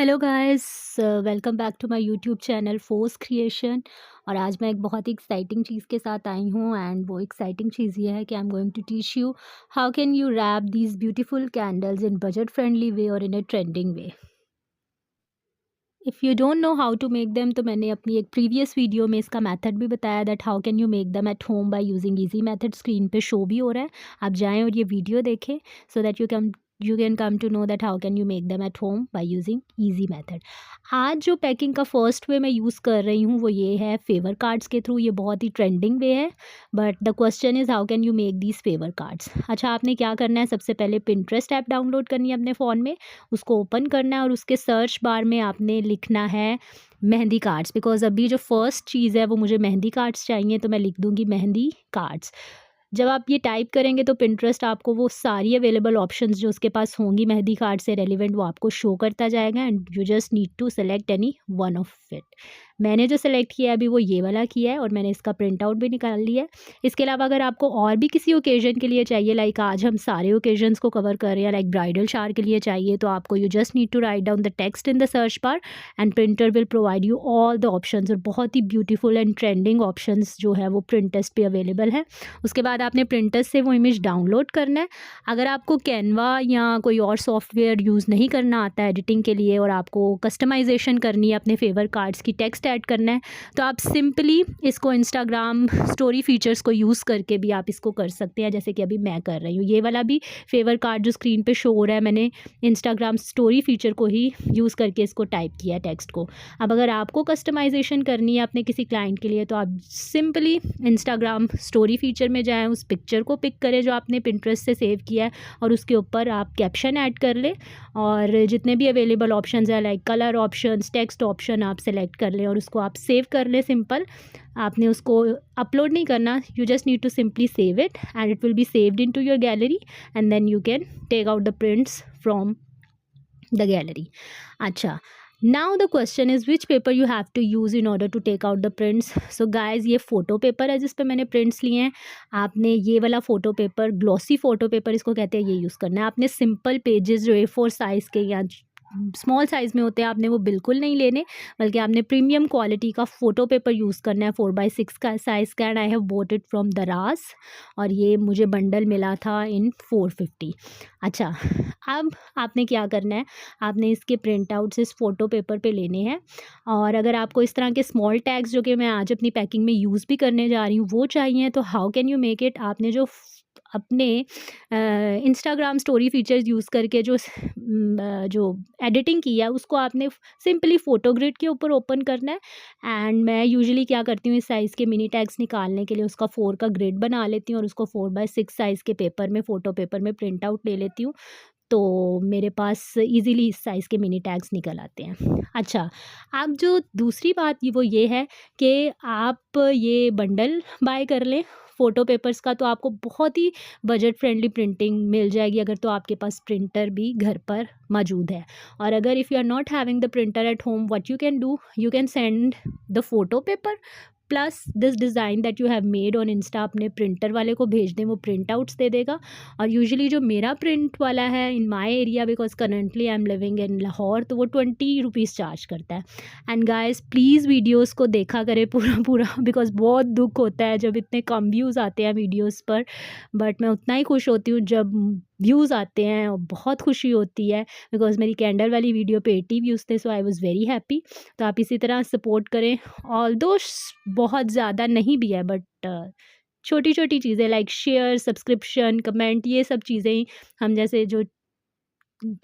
Hello guys, welcome back to my YouTube channel Force Creation. और आज मैं एक बहुत ही एक्साइटिंग चीज़ के साथ आई हूँ एंड वो एक्साइटिंग चीज़ ये है कि I am going to teach you how can you wrap these beautiful candles in budget friendly way और in a trending way. If you don't know how to make them, तो मैंने अपनी एक previous video में इसका method भी बताया that how can you make them at home by using easy method. Screen पे शो भी हो रहा है, आप जाएं और ये वीडियो देखें so that you can come to know that how can you make them at home by using easy method. आज जो पैकिंग का फर्स्ट वे मैं यूज़ कर रही हूँ वो ये है फेवर कार्ड्स के थ्रू। ये बहुत ही ट्रेंडिंग वे है, but the question is how can you make these favour cards. अच्छा, आपने क्या करना है, सबसे पहले पिंटरेस्ट ऐप डाउनलोड करनी है अपने फ़ोन में, उसको ओपन करना है और उसके सर्च बार में आपने लिखना है मेहंदी कार्ड्स। बिकॉज़ अभी जो फर्स्ट चीज़ है वो मुझे मेहंदी कार्ड्स चाहिए, तो मैं लिख दूँगी मेहंदी कार्ड्स। जब आप ये टाइप करेंगे तो पिंटरेस्ट आपको वो सारी अवेलेबल ऑप्शंस जो उसके पास होंगी मेहंदी कार्ड से रेलिवेंट वो आपको शो करता जाएगा and you just need to select any one of it. मैंने जो सेलेक्ट किया है अभी वो ये वाला किया है और मैंने इसका प्रिंट आउट भी निकाल लिया है। इसके अलावा अगर आपको और भी किसी ओकेजन के लिए चाहिए, लाइक आज हम सारे ओकेजन्स को कवर कर रहे हैं, लाइक ब्राइडल शावर के लिए चाहिए, तो आपको you just need to write down the text in the search bar and printer will provide you all the options. और बहुत ही ब्यूटीफुल एंड ट्रेंडिंग ऑप्शंस जो है वो प्रिंटेस्ट पे अवेलेबल है। उसके बाद आपने प्रिंटर से वो इमेज डाउनलोड करना है। अगर आपको कैनवा या कोई और सॉफ्टवेयर यूज़ नहीं करना आता है एडिटिंग के लिए और आपको कस्टमाइजेशन करनी है अपने फेवर कार्ड्स की, टेक्स्ट ऐड करना है, तो आप सिंपली इसको इंस्टाग्राम स्टोरी फीचर्स को यूज़ करके भी आप इसको कर सकते हैं, जैसे कि अभी मैं कर रही हूँ। ये वाला भी फेवर कार्ड जो स्क्रीन पे शो हो रहा है, मैंने इंस्टाग्राम स्टोरी फीचर को ही यूज़ करके इसको टाइप किया है टेक्स्ट को। अब अगर आपको कस्टमाइजेशन करनी है अपने किसी क्लाइंट के लिए, तो आप सिंपली इंस्टाग्राम स्टोरी फीचर में जाएँ, उस पिक्चर को पिक करें जो आपने पिंटरेस्ट से सेव किया है और उसके ऊपर आप कैप्शन ऐड कर लें और जितने भी अवेलेबल ऑप्शंस हैं like colour options, text option आप सेलेक्ट कर लें और उसको आप सेव कर लें। सिंपल, आपने उसको अपलोड नहीं करना, you just need to simply save it and it will be saved into your gallery and then you can take out the prints from the gallery. अच्छा, now the question is which paper you have to use in order to take out the prints. so guys, ये photo paper है जिस पे मैंने prints लिए हैं। आपने ये वाला photo paper, glossy photo paper इसको कहते हैं, ये यूज़ करना है। आपने सिंपल पेजेस जो A4 साइज़ के या स्मॉल साइज़ में होते हैं आपने वो बिल्कुल नहीं लेने, बल्कि आपने प्रीमियम क्वालिटी का फ़ोटो पेपर यूज़ करना है 4x6 का साइज़ का। And I have bought it from दराज और ये मुझे बंडल मिला था इन 450। अच्छा, अब आपने क्या करना है, आपने इसके प्रिंट आउट्स इस फ़ोटो पेपर पे लेने हैं। और अगर आपको इस तरह के स्मॉल टैग्स जो कि मैं आज अपनी पैकिंग में यूज़ भी करने जा रही हूँ वो चाहिए, तो how can you make it. आपने जो अपने इंस्टाग्राम स्टोरी फीचर्स यूज़ करके जो एडिटिंग की है उसको आपने सिंपली फ़ोटो ग्रिड के ऊपर ओपन करना है। एंड मैं यूजुअली क्या करती हूँ, इस साइज़ के मिनी टैग्स निकालने के लिए उसका 4 का ग्रिड बना लेती हूँ और उसको 4x6 साइज़ के पेपर में, फ़ोटो पेपर में प्रिंट आउट ले लेती हूँ, तो मेरे पास ईज़िली इस साइज़ के मिनी टैग्स निकल आते हैं। अच्छा, अब जो दूसरी बात वो ये है कि आप ये बंडल बाय कर लें फ़ोटो पेपर्स का, तो आपको बहुत ही बजट फ्रेंडली प्रिंटिंग मिल जाएगी अगर तो आपके पास प्रिंटर भी घर पर मौजूद है। और अगर if you are not having the printer at home, what you can do, you can send the photo paper plus this design that you have made on insta अपने प्रिंटर वाले को भेज दें, वो प्रिंट आउट्स दे देगा। और usually जो मेरा प्रिंट वाला है इन my area, because currently I am living in Lahore, तो वो 20 रुपीज़ चार्ज करता है। एंड गाइस, प्लीज़ वीडियोस को देखा करें पूरा पूरा, बिकॉज बहुत दुख होता है जब इतने कम व्यूज़ आते हैं वीडियोस पर, बट मैं उतना ही खुश होती हूँ जब व्यूज़ आते हैं और बहुत खुशी होती है। बिकॉज मेरी कैंडल वाली वीडियो पे 80 व्यूज़ थे, सो आई वॉज़ वेरी हैप्पी। तो आप इसी तरह सपोर्ट करें, ऑल्दो बहुत ज़्यादा नहीं भी है, बट छोटी छोटी चीज़ें लाइक शेयर, सब्सक्रिप्शन, कमेंट, ये सब चीज़ें ही हम जैसे जो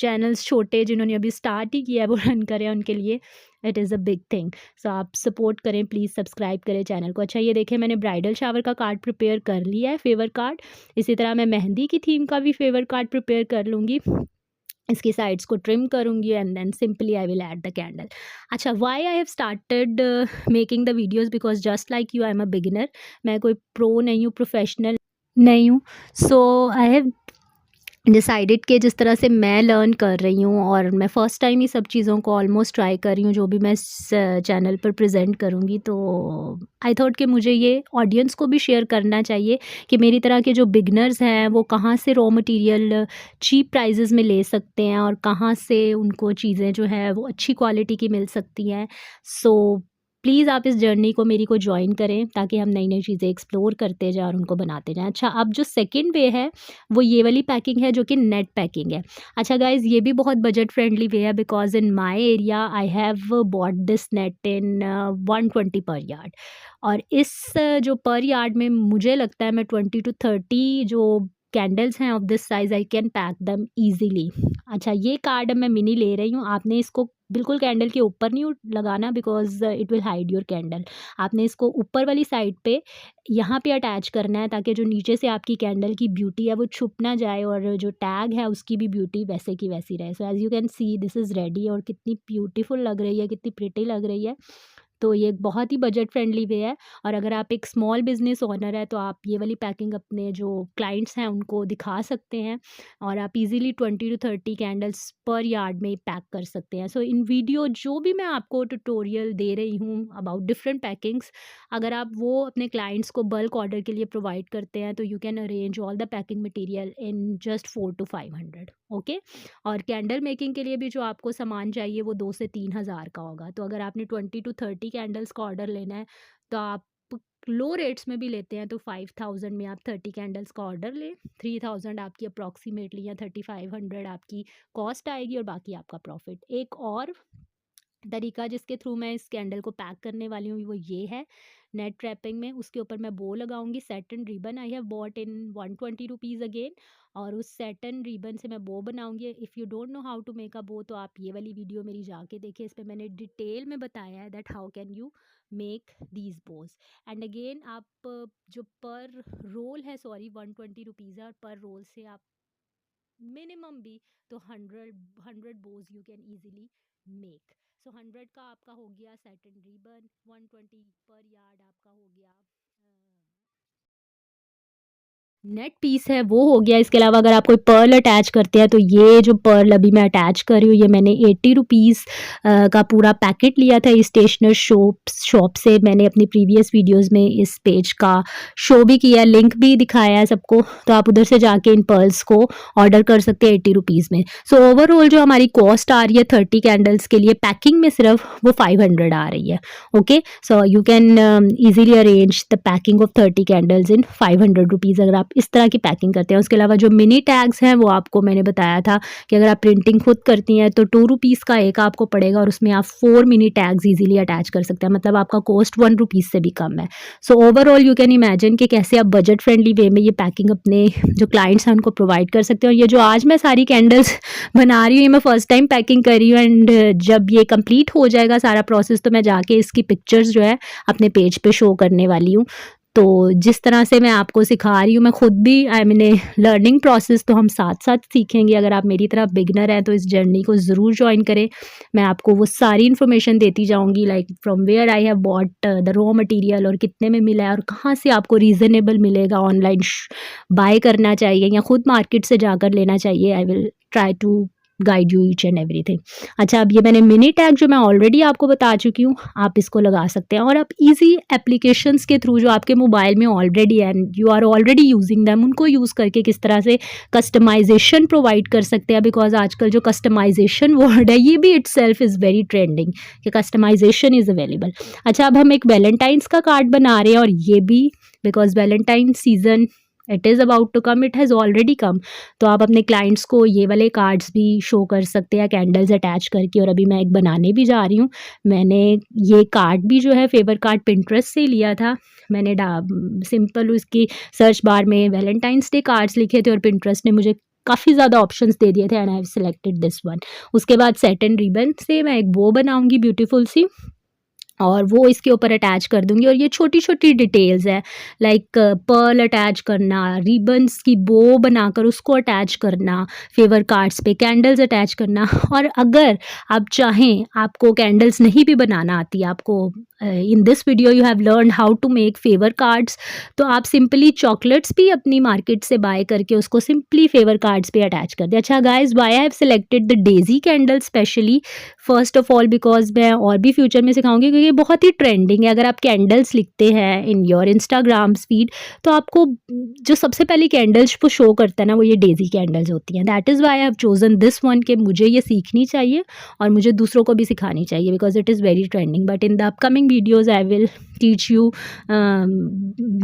चैनल्स छोटे जिन्होंने अभी स्टार्ट ही किया है वो रन करें, उनके लिए it is a big thing. So आप सपोर्ट करें प्लीज़, सब्सक्राइब करें चैनल को। अच्छा, ये देखें मैंने ब्राइडल शावर का कार्ड प्रिपेयर कर लिया है, फेवर कार्ड। इसी तरह मैं मेहंदी की थीम का भी फेवर कार्ड प्रिपेयर कर लूँगी, इसकी साइड्स को ट्रिम करूँगी and then simply I will add the candle. अच्छा, why I have started making the videos, because just like you I am a beginner. मैं कोई प्रो नहीं हूँ, प्रोफेशनल नहीं हूँ, सो आई हैव डिसाइडेड कि जिस तरह से मैं लर्न कर रही हूँ और मैं फ़र्स्ट टाइम ही सब चीज़ों को ऑलमोस्ट ट्राई कर रही हूँ जो भी मैं इस चैनल पर प्रेजेंट करूँगी, तो आई थॉट कि मुझे ये ऑडियंस को भी शेयर करना चाहिए कि मेरी तरह के जो बिगनर्स हैं वो कहाँ से रॉ मटेरियल चीप प्राइजेज़ में ले सकते हैं और कहाँ से उनको चीज़ें जो है वो अच्छी क्वालिटी की मिल सकती हैं। सो प्लीज़ आप इस जर्नी को मेरी को जॉइन करें ताकि हम नई नई चीज़ें एक्सप्लोर करते जाएँ और उनको बनाते जाएँ। अच्छा, अब जो सेकंड वे है वो ये वाली पैकिंग है जो कि नेट पैकिंग है। अच्छा गाइज़, ये भी बहुत बजट फ्रेंडली वे है because in my area I have bought this net in 120 per yard. और इस जो पर यार्ड में मुझे लगता है मैं 20 टू 30 जो कैंडल्स हैं of this size I can pack them easily. अच्छा, ये कार्ड अब मैं मिनी ले रही हूँ। आपने इसको बिल्कुल कैंडल के ऊपर नहीं लगाना because it will hide your candle. आपने इसको ऊपर वाली साइड पे यहाँ पे अटैच करना है ताकि जो नीचे से आपकी कैंडल की ब्यूटी है वो छुप ना जाए और जो टैग है उसकी भी ब्यूटी वैसे की वैसी रहे। So as you can see this is ready और कितनी ब्यूटीफुल लग रही है, कितनी प्रिटी लग रही है। तो ये एक बहुत ही बजट फ्रेंडली वे है और अगर आप एक स्मॉल बिज़नेस ओनर है तो आप ये वाली पैकिंग अपने जो क्लाइंट्स हैं उनको दिखा सकते हैं और आप इजीली 20 टू 30 कैंडल्स पर यार्ड में पैक कर सकते हैं। सो इन वीडियो जो भी मैं आपको ट्यूटोरियल दे रही हूँ अबाउट डिफरेंट पैकिंग्स, अगर आप वो अपने क्लाइंट्स को बल्क ऑर्डर के लिए प्रोवाइड करते हैं तो you can arrange all the packing material in just 4 to 500। Okay. और कैंडल मेकिंग के लिए भी जो आपको सामान चाहिए वो 2 से 3 हज़ार का होगा। तो अगर आपने 20 टू 30 कैंडल्स का ऑर्डर लेना है तो आप लो रेट्स में भी लेते हैं तो 5000 में आप 30 कैंडल्स का ऑर्डर लें। 3000 आपकी अप्रॉक्सीमेटली या 3500 आपकी कॉस्ट आएगी और बाकी आपका प्रॉफिट। एक और तरीका जिसके थ्रू मैं इस कैंडल को पैक करने वाली हूँ वो ये है नेट रैपिंग में। उसके ऊपर मैं बो लगाऊंगी। Satin ribbon I have bought in 120 rupees again और उस सेटन रिबन से मैं बो बनाऊंगी। If you don't know how to make a bow तो आप ये वाली वीडियो मेरी जाके देखिए, इस पर मैंने डिटेल में बताया है that how can you make these Bhoj. And again आप जो पर रोल है, सॉरी 120 रुपीज़ है और पर रोल से आप मिनिमम भी तो 100 बोज यू कैन इजीली मेक। सो 100 का आपका हो गया सेटन रिबन, 120 पर यार्ड आपका हो गया नेट पीस है वो हो गया। इसके अलावा अगर आप कोई पर्ल अटैच करते हैं तो ये जो पर्ल अभी मैं अटैच कर रही हूँ ये मैंने 80 रुपीज़ का पूरा पैकेट लिया था इस स्टेशनर शॉप से। मैंने अपनी प्रीवियस वीडियोस में इस पेज का शो भी किया, लिंक भी दिखाया है सबको, तो आप उधर से जाके इन पर्ल्स को ऑर्डर कर सकते हैं 80 रुपीज़ में। सो ओवरऑल जो हमारी कॉस्ट आ रही है 30 कैंडल्स के लिए पैकिंग में सिर्फ वो 500 आ रही है। Okay, so you can easily arrange the packing of 30 candles in 500 rupees अगर आप इस तरह की पैकिंग करते हैं। उसके अलावा जो मिनी टैग्स हैं वो आपको मैंने बताया था कि अगर आप प्रिंटिंग खुद करती हैं तो 2 रुपीज़ का एक आपको पड़ेगा और उसमें आप 4 मिनी टैग्स ईजिली अटैच कर सकते हैं, मतलब आपका कॉस्ट 1 रुपीज़ से भी कम है। So overall you can imagine कि कैसे आप बजट फ्रेंडली वे में ये पैकिंग अपने जो क्लाइंट्स हैं उनको प्रोवाइड कर सकते हैं। और ये जो आज मैं सारी कैंडल्स बना रही हूँ ये मैं फ़र्स्ट टाइम पैकिंग कर रही हूँ एंड जब ये कंप्लीट हो जाएगा सारा प्रोसेस तो मैं जाके इसकी पिक्चर्स जो है अपने पेज पे शो करने वाली हूँ। तो जिस तरह से मैं आपको सिखा रही हूँ मैं खुद भी I mean A learning process, तो हम साथ साथ सीखेंगे। अगर आप मेरी तरह बिगनर हैं तो इस जर्नी को ज़रूर ज्वाइन करें। मैं आपको वो सारी इन्फॉर्मेशन देती जाऊँगी like from where I have bought the raw material और कितने में मिला है और कहाँ से आपको रीज़नेबल मिलेगा, ऑनलाइन बाय करना चाहिए या खुद मार्केट से जाकर लेना चाहिए। I will try to guide you each and everything. अच्छा, अब ये मैंने मिनी टैग जो मैं ऑलरेडी आपको बता चुकी हूँ आप इसको लगा सकते हैं और आप इजी एप्लीकेशंस के थ्रू जो आपके मोबाइल में already and you are already using them उनको यूज़ करके किस तरह से कस्टमाइजेशन प्रोवाइड कर सकते हैं। बिकॉज आजकल जो कस्टमाइजेशन वर्ड है ये भी it self is very trending कि कस्टमाइजेशन इज़ अवेलेबल। अच्छा, अब हम एक वैलेंटाइंस का कार्ड बना रहे हैं और ये भी because Valentine season it is about to come, it has already come, तो आप अपने क्लाइंट्स को ये वाले कार्ड्स भी शो कर सकते हैं कैंडल्स अटैच करके। और अभी मैं एक बनाने भी जा रही हूँ। मैंने ये कार्ड भी जो है फेवर कार्ड पिंटरेस्ट से लिया था। मैंने सिंपल उसकी सर्च बार में वैलेंटाइंस डे कार्ड्स लिखे थे और पिंटरेस्ट ने मुझे काफ़ी ज़्यादा ऑप्शंस दे दिए थे and I have selected this one. उसके बाद सेटन रिबन से मैं एक बो बनाऊंगी ब्यूटीफुल सी और वो इसके ऊपर अटैच कर दूंगी। और ये छोटी छोटी डिटेल्स है लाइक पर्ल अटैच करना, रिबन्स की बो बनाकर उसको अटैच करना, फेवर कार्ड्स पे कैंडल्स अटैच करना। और अगर आप चाहें आपको कैंडल्स नहीं भी बनाना आती, आपको in this video you have learn how to make favour cards. तो आप सिंपली चॉकलेट्स भी अपनी मार्केट से बाय करके उसको सिंपली फेवर कार्ड्स पे अटैच कर दें। अच्छा guys, why I have selected the daisy candle specially, first of all because मैं और भी फ्यूचर में सिखाऊंगी, क्योंकि ये बहुत ही ट्रेंडिंग है। अगर आप कैंडल्स लिखते हैं इन योर इंस्टाग्राम फीड, तो आपको जो सबसे पहले कैंडल्स को शो करता है ना, वो ये डेजी कैंडल्स होती हैं। That is why I have chosen this one, कि मुझे ये सीखनी चाहिए और मुझे दूसरों को भी सिखानी चाहिए, because it is very trending. But in the upcoming videos I will teach you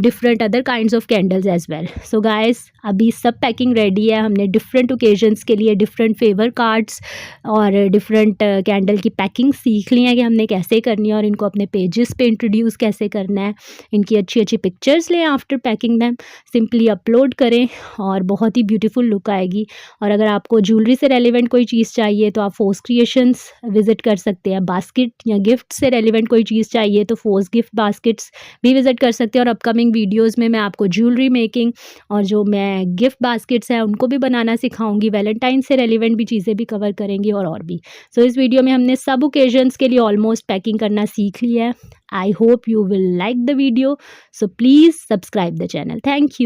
different other kinds of candles as well. So guys, अभी सब पैकिंग रेडी है। हमने डिफरेंट ओकेजन्स के लिए डिफरेंट फेवर कार्ड्स और डिफरेंट कैंडल की packing सीख ली है कि हमने कैसे करनी है और इनको अपने पेजेस पे इंट्रोड्यूस कैसे करना है। इनकी अच्छी अच्छी पिक्चर्स लें after packing them, simply upload करें और बहुत ही ब्यूटीफुल लुक आएगी। और अगर आपको ज्वेलरी से रेलिवेंट कोई चीज़ चाहिए तो आप फोर्स क्रिएशंस विजिट कर सकते हैं। बास्केट या गिफ्ट से रेलिवेंट कोई चीज़ चाहिए तो फोर्स गिफ्ट बास्केट्स भी विजिट कर सकते हैं। और अपकमिंग वीडियोस में मैं आपको ज्वेलरी मेकिंग और जो मैं गिफ्ट बास्केट्स हैं उनको भी बनाना सिखाऊंगी। वैलेंटाइन से रेलिवेंट भी चीज़ें भी कवर करेंगी और भी। सो इस वीडियो में हमने सब ओकेजन्स के लिए ऑलमोस्ट पैकिंग करना सीख लिया है। I hope you will like the video, so please subscribe the channel. Thank you.